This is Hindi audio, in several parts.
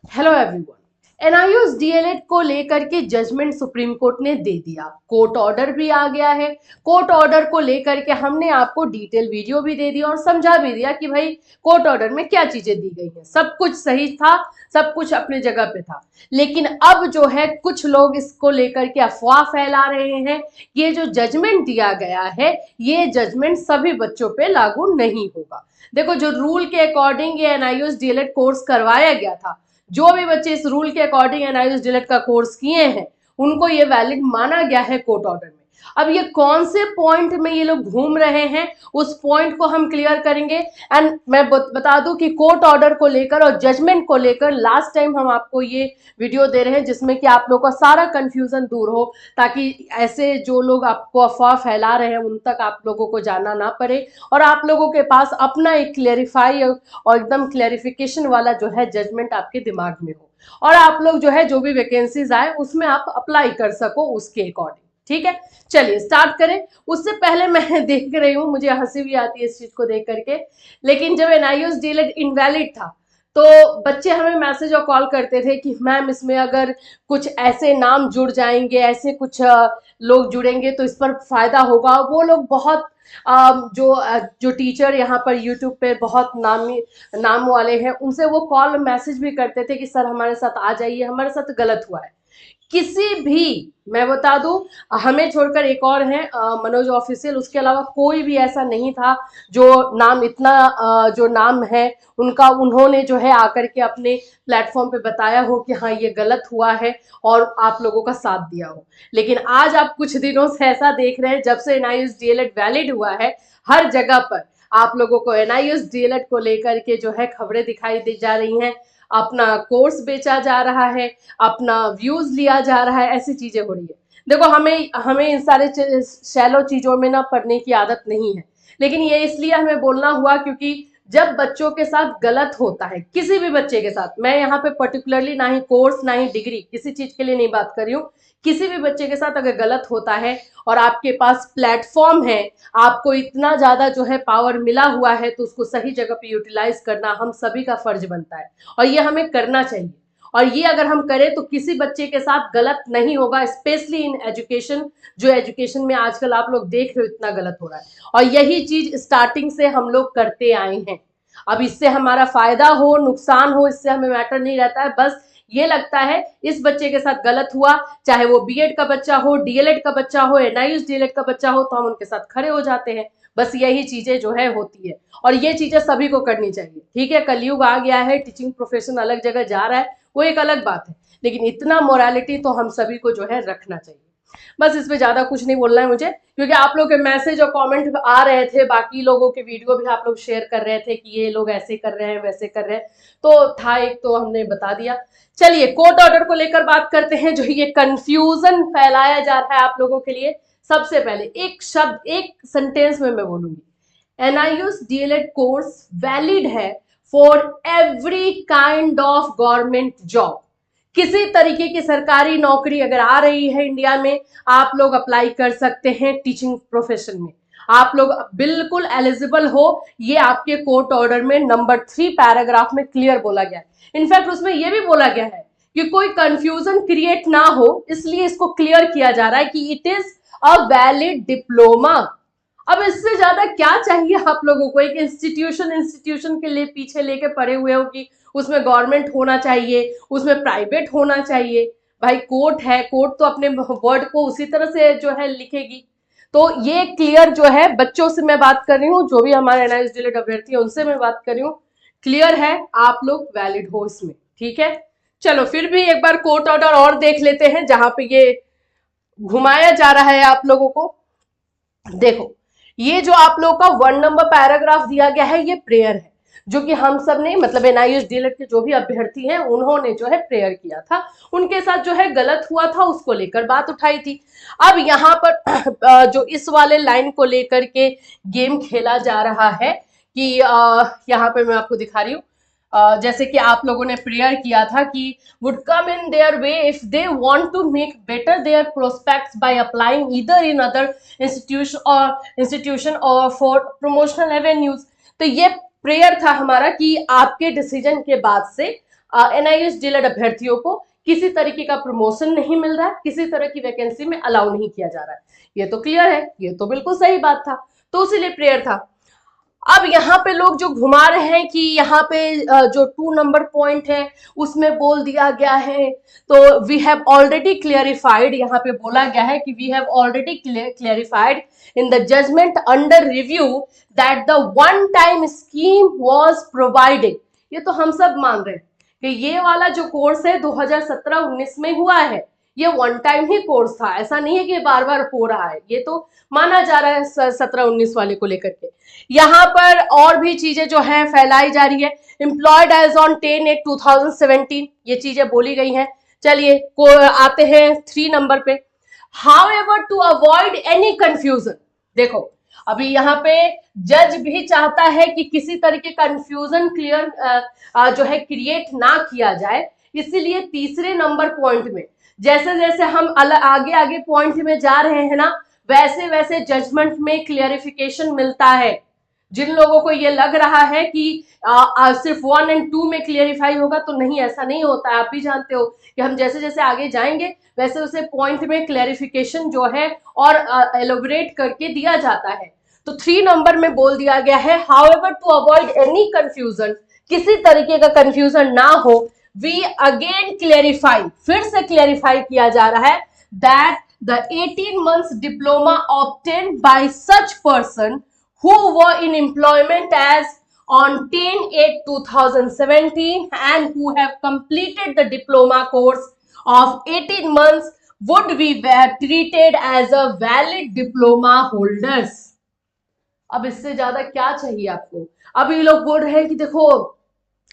Hello everyone. एनआईयूज डीएलएड को लेकर के जजमेंट सुप्रीम कोर्ट ने दे दिया, कोर्ट ऑर्डर भी आ गया है। कोर्ट ऑर्डर को लेकर के हमने आपको डिटेल वीडियो भी दे दिया और समझा भी दिया कि भाई कोर्ट ऑर्डर में क्या चीजें दी गई हैं। सब कुछ सही था, सब कुछ अपने जगह पे था। लेकिन अब जो है कुछ लोग इसको लेकर के अफवाह फैला रहे हैं। ये जो जजमेंट दिया गया है, ये जजमेंट सभी बच्चों पे लागू नहीं होगा। देखो, जो रूल के अकॉर्डिंग ये एनआईयूज डीएलएड कोर्स करवाया गया था, जो भी बच्चे इस रूल के अकॉर्डिंग एनआईयूज डीएलएड का कोर्स किए हैं, उनको ये वैलिड माना गया है कोर्ट ऑर्डर में। अब ये कौन से पॉइंट में ये लोग घूम रहे हैं, उस पॉइंट को हम क्लियर करेंगे। एंड मैं बता दूं कि कोर्ट ऑर्डर को लेकर और जजमेंट को लेकर लास्ट टाइम हम आपको ये वीडियो दे रहे हैं जिसमें कि आप लोगों का सारा कंफ्यूजन दूर हो, ताकि ऐसे जो लोग आपको अफवाह फैला रहे हैं उन तक आप लोगों को जाना ना पड़े और आप लोगों के पास अपना एक क्लेरिफाई और एकदम क्लेरिफिकेशन वाला जो है जजमेंट आपके दिमाग में हो, और आप लोग जो है जो भी वैकेंसीज आए उसमें आप अप्लाई कर सको उसके अकॉर्डिंग। ठीक है, चलिए स्टार्ट करें। उससे पहले मैं देख रही हूँ, मुझे हंसी भी आती है इस चीज को देख करके, लेकिन जब एनआईयूज डीएलएड इनवैलिड था तो बच्चे हमें मैसेज और कॉल करते थे कि मैम इसमें अगर कुछ ऐसे नाम जुड़ जाएंगे, ऐसे कुछ लोग जुड़ेंगे तो इस पर फायदा होगा। वो लोग बहुत जो टीचर यहाँ पर यूट्यूब पे बहुत नाम वाले हैं, उनसे वो कॉल मैसेज भी करते थे कि सर हमारे साथ आ जाइए, हमारे साथ गलत हुआ है। किसी भी, मैं बता दूं, हमें छोड़कर एक और है मनोज ऑफिशियल, उसके अलावा कोई भी ऐसा नहीं था जो नाम इतना जो नाम है उनका उन्होंने जो है आकर के अपने प्लेटफॉर्म पे बताया हो कि हाँ ये गलत हुआ है और आप लोगों का साथ दिया हो। लेकिन आज आप कुछ दिनों से ऐसा देख रहे हैं, जब से एनआईयूज डीएलएड वैलिड हुआ है, हर जगह पर आप लोगों को एनआईयूज डीएलएड को लेकर के जो है खबरें दिखाई दी जा रही हैं, अपना कोर्स बेचा जा रहा है, अपना व्यूज लिया जा रहा है, ऐसी चीजें हो रही है। देखो, हमें हमें इन सारे शैलो चीजों में ना पढ़ने की आदत नहीं है, लेकिन ये इसलिए हमें बोलना हुआ क्योंकि जब बच्चों के साथ गलत होता है, किसी भी बच्चे के साथ, मैं यहाँ पे पर्टिकुलरली ना ही कोर्स ना ही डिग्री किसी चीज के लिए नहीं बात कर रही हूँ, किसी भी बच्चे के साथ अगर गलत होता है और आपके पास प्लेटफॉर्म है, आपको इतना ज्यादा जो है पावर मिला हुआ है, तो उसको सही जगह पे यूटिलाइज करना हम सभी का फर्ज बनता है और ये हमें करना चाहिए। और ये अगर हम करें तो किसी बच्चे के साथ गलत नहीं होगा, स्पेशली इन एजुकेशन। जो एजुकेशन में आजकल आप लोग देख रहे हो इतना गलत हो रहा है, और यही चीज स्टार्टिंग से हम लोग करते आए हैं। अब इससे हमारा फायदा हो नुकसान हो इससे हमें मैटर नहीं रहता है, बस ये लगता है इस बच्चे के साथ गलत हुआ, चाहे वो बीएड का बच्चा हो, डीएलएड का बच्चा हो, एनआईयूज डीएलएड का बच्चा हो, तो हम उनके साथ खड़े हो जाते हैं। बस यही चीजें जो है होती है, और ये चीजें सभी को करनी चाहिए। ठीक है, कलयुग आ गया है, टीचिंग प्रोफेशन अलग जगह जा रहा है, वो एक अलग बात है, लेकिन इतना मोरालिटी तो हम सभी को जो है रखना चाहिए। बस इस पे ज्यादा कुछ नहीं बोलना है मुझे, क्योंकि आप लोग के मैसेज और कमेंट आ रहे थे, बाकी लोगों के वीडियो भी आप लोग शेयर कर रहे थे कि ये लोग ऐसे कर रहे हैं वैसे कर रहे हैं, तो था एक, तो हमने बता दिया। चलिए कोर्ट ऑर्डर को लेकर बात करते हैं, जो ये कंफ्यूजन फैलाया जा रहा है आप लोगों के लिए। सबसे पहले एक शब्द, एक सेंटेंस में मैं बोलूंगी, एनआईयूज डीएलएड कोर्स वैलिड है for every kind of government job. किसी तरीके की सरकारी नौकरी अगर आ रही है इंडिया में, आप लोग अप्लाई कर सकते हैं टीचिंग प्रोफेशन में, आप लोग बिल्कुल एलिजिबल हो। ये आपके कोर्ट ऑर्डर में नंबर 3 पैराग्राफ में क्लियर बोला गया है। इनफैक्ट उसमें यह भी बोला गया है कि कोई कंफ्यूजन क्रिएट ना हो, इसलिए इसको क्लियर किया जा रहा है कि it is a valid diploma. अब इससे ज्यादा क्या चाहिए आप लोगों को? एक इंस्टीट्यूशन के लिए पीछे लेके पड़े हुए हो कि उसमें गवर्नमेंट होना चाहिए, उसमें प्राइवेट होना चाहिए। भाई कोर्ट है, कोर्ट तो अपने वर्ड को उसी तरह से जो है लिखेगी। तो ये क्लियर जो है, बच्चों से मैं बात कर रही हूँ, जो भी हमारे एनआईयूज डीएलएड अभ्यर्थी है उनसे मैं बात कर रही हूँ, क्लियर है, आप लोग वैलिड हो इसमें। ठीक है, चलो फिर भी एक बार कोर्ट ऑर्डर और देख लेते हैं जहां पे ये घुमाया जा रहा है आप लोगों को। देखो, ये जो आप लोग का 1 नंबर पैराग्राफ दिया गया है, ये प्रेयर है, जो कि हम सब ने, मतलब एनआईयूज डीएलएड के जो भी अभ्यर्थी हैं उन्होंने जो है प्रेयर किया था, उनके साथ जो है गलत हुआ था उसको लेकर बात उठाई थी। अब यहाँ पर जो इस वाले लाइन को लेकर के गेम खेला जा रहा है कि यहाँ पे मैं आपको दिखा रही हूँ, जैसे कि आप लोगों ने प्रेयर किया था कि would come in their way if they want to make better their prospects by applying either in other institution or for promotional avenues। तो ये प्रेयर था हमारा कि आपके डिसीजन के बाद से एनआईएस डीएलएड अभ्यर्थियों को किसी तरीके का प्रमोशन नहीं मिल रहा है, किसी तरह की वैकेंसी में अलाउ नहीं किया जा रहा है। ये तो क्लियर है, ये तो बिल्कुल सही बात था, तो इसीलिए प्रेयर था। अब यहाँ पे लोग जो घुमा रहे हैं कि यहाँ पे जो 2 नंबर पॉइंट है उसमें बोल दिया गया है, तो वी हैव ऑलरेडी क्लियरिफाइड, यहाँ पे बोला गया है कि we have already clarified in the judgement under review that the one time scheme was provided. ये तो हम सब मान रहे हैं कि ये वाला जो कोर्स है 2017-19 में हुआ है, ये वन टाइम ही कोर्स था, ऐसा नहीं है कि बार बार हो रहा है, ये तो माना जा रहा है 17-19 वाले को लेकर के। यहाँ पर और भी चीजें जो है फैलाई जा रही है, एम्प्लॉयड एज ऑन 10/8/2017, ये चीजें बोली गई हैं। चलिए को आते हैं 3 नंबर पे, however to avoid any confusion. देखो अभी यहाँ पे जज भी चाहता है कि किसी तरह के कंफ्यूजन क्लियर जो है क्रिएट ना किया जाए, इसीलिए तीसरे नंबर पॉइंट में जैसे जैसे हम आगे आगे पॉइंट में जा रहे हैं ना, वैसे वैसे जजमेंट में क्लियरिफिकेशन मिलता है। जिन लोगों को ये लग रहा है कि सिर्फ 1 और 2 में क्लियरिफाई होगा, तो नहीं, ऐसा नहीं होता है। आप भी जानते हो कि हम जैसे जैसे आगे जाएंगे वैसे वैसे पॉइंट में क्लियरिफिकेशन जो है और एलोबरेट करके दिया जाता है। तो 3 नंबर में बोल दिया गया है, however to avoid any confusion, किसी तरीके का कंफ्यूजन ना हो, वी अगेन क्लियरिफाई, फिर से क्लियरिफाई किया जा रहा है that the 18 months diploma obtained by such person who were in employment as on 10/8/2017 and who have completed the diploma course of 18 months would be treated as a valid diploma holders। अब इससे ज्यादा क्या चाहिए आपको? अब ये लोग बोल रहे हैं कि देखो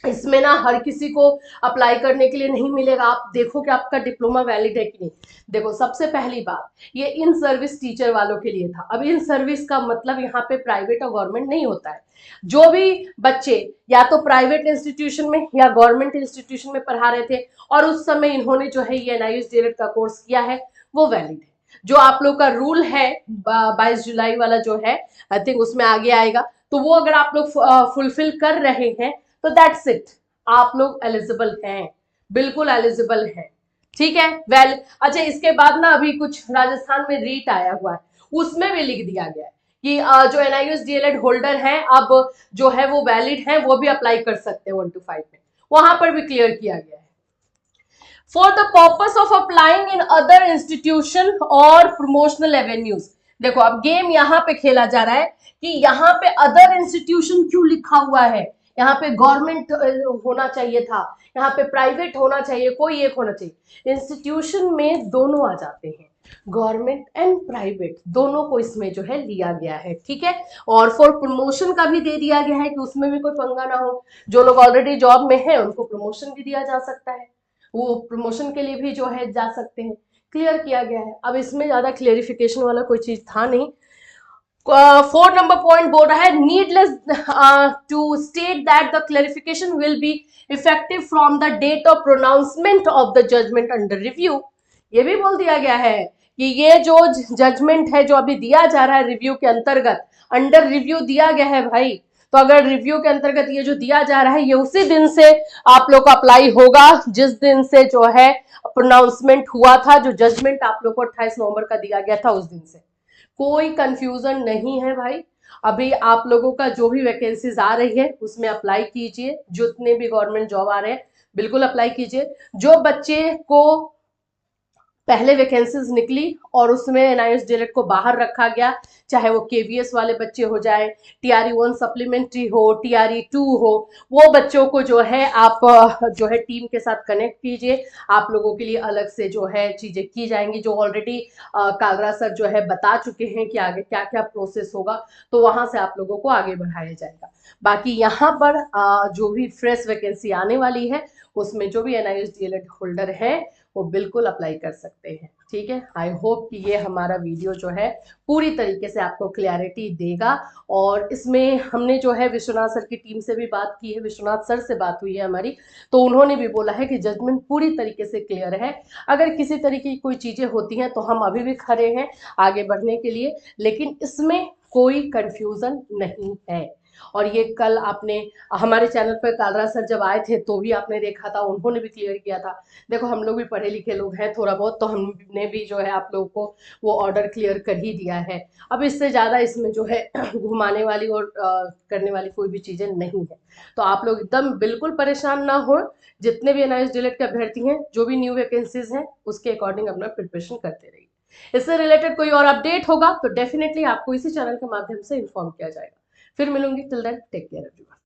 इसमें ना हर किसी को अप्लाई करने के लिए नहीं मिलेगा, आप देखो कि आपका डिप्लोमा वैलिड है कि नहीं। देखो सबसे पहली बात, ये इन सर्विस टीचर वालों के लिए था। अब इन सर्विस का मतलब यहाँ पे प्राइवेट और गवर्नमेंट नहीं होता है। जो भी बच्चे या तो प्राइवेट इंस्टीट्यूशन में या गवर्नमेंट इंस्टीट्यूशन में पढ़ा रहे थे और उस समय इन्होंने जो है ये एनआईएस डीएलएड का कोर्स किया है, वो वैलिड है। जो आप लोग का रूल है 22 जुलाई वाला जो है, आई थिंक उसमें आगे आएगा, तो वो अगर आप लोग फुलफिल कर रहे हैं तो दैट्स इट, आप लोग एलिजिबल हैं, बिल्कुल एलिजिबल हैं, ठीक है। वेल अच्छा, इसके बाद ना अभी कुछ राजस्थान में रीट आया हुआ है, उसमें भी लिख दिया गया है कि जो एनआईएस डीएलएड होल्डर हैं अब जो है वो वैलिड हैं, वो भी अप्लाई कर सकते हैं 1 to 5 में, वहां पर भी क्लियर किया गया है। For the purpose of applying in other institution और प्रमोशनल एवेन्यूज। देखो अब गेम यहाँ पे खेला जा रहा है कि यहाँ पे अदर इंस्टीट्यूशन क्यों लिखा हुआ है, यहाँ पे गवर्नमेंट होना चाहिए था, यहाँ पे प्राइवेट होना चाहिए, कोई एक होना चाहिए। इंस्टीट्यूशन में दोनों आ जाते हैं, गवर्नमेंट एंड प्राइवेट दोनों को इसमें जो है लिया गया है, ठीक है। और फॉर प्रमोशन का भी दे दिया गया है कि उसमें भी कोई पंगा ना हो, जो लोग ऑलरेडी जॉब में है उनको प्रमोशन भी दिया जा सकता है, वो प्रमोशन के लिए भी जो है जा सकते हैं, क्लियर किया गया है। अब इसमें ज्यादा क्लियरिफिकेशन वाला कोई चीज था नहीं। 4 नंबर पॉइंट बोल रहा है, needless to state that the clarification will be effective from the date of pronouncement of the judgement under review. ये भी बोल दिया गया है कि ये जो जजमेंट है जो अभी दिया जा रहा है रिव्यू के अंतर्गत, अंडर रिव्यू दिया गया है भाई, तो अगर रिव्यू के अंतर्गत ये जो दिया जा रहा है ये उसी दिन से आप लोग को अप्लाई होगा जिस दिन से जो है प्रोनाउंसमेंट हुआ था, जो जजमेंट आप लोग को 28 नवंबर का दिया गया था उस दिन से। कोई कंफ्यूजन नहीं है भाई। अभी आप लोगों का जो भी वैकेंसीज आ रही है उसमें अप्लाई कीजिए, जितने भी गवर्नमेंट जॉब आ रहे हैं बिल्कुल अप्लाई कीजिए। जो बच्चे को पहले वैकेंसीज निकली और उसमें एनआईएस डीएलएड को बाहर रखा गया, चाहे वो केवीएस वाले बच्चे हो जाए, टीआरई 1 सप्लीमेंट्री हो, टीआरई 2 हो, वो बच्चों को जो है आप जो है टीम के साथ कनेक्ट कीजिए। आप लोगों के लिए अलग से जो है चीजें की जाएंगी, जो ऑलरेडी कालरा सर जो है बता चुके हैं कि आगे क्या क्या प्रोसेस होगा, तो वहां से आप लोगों को आगे बढ़ाया जाएगा। बाकी यहाँ पर जो भी फ्रेश वैकेंसी आने वाली है उसमें जो भी एनआईएस डीएलएड होल्डर है वो बिल्कुल अप्लाई कर सकते हैं, ठीक है। आई होप कि ये हमारा वीडियो जो है पूरी तरीके से आपको क्लैरिटी देगा। और इसमें हमने जो है विश्वनाथ सर की टीम से भी बात की है, विश्वनाथ सर से बात हुई है हमारी, तो उन्होंने भी बोला है कि जजमेंट पूरी तरीके से क्लियर है। अगर किसी तरीके की कोई चीज़ें होती हैं तो हम अभी भी खड़े हैं आगे बढ़ने के लिए, लेकिन इसमें कोई कंफ्यूजन नहीं है। और ये कल आपने हमारे चैनल पर कालरा सर जब आए थे तो भी आपने देखा था, उन्होंने भी क्लियर किया था। देखो हम लोग भी पढ़े लिखे लोग हैं थोड़ा बहुत, तो हमने भी जो है आप लोगों को वो ऑर्डर क्लियर कर ही दिया है। अब इससे ज़्यादा इसमें जो है घुमाने वाली और करने वाली कोई भी चीज़ें नहीं है। तो आप लोग एकदम बिल्कुल परेशान ना हो, जितने भी एनआईएस डीएलएड के अभ्यर्थी हैं, जो भी न्यू वैकेंसीज हैं उसके अकॉर्डिंग अपना प्रिपरेशन करते रहिए। इससे रिलेटेड कोई और अपडेट होगा तो डेफिनेटली आपको इसी चैनल के माध्यम से इन्फॉर्म किया जाएगा। फिर मिलूंगी, till then take care everyone.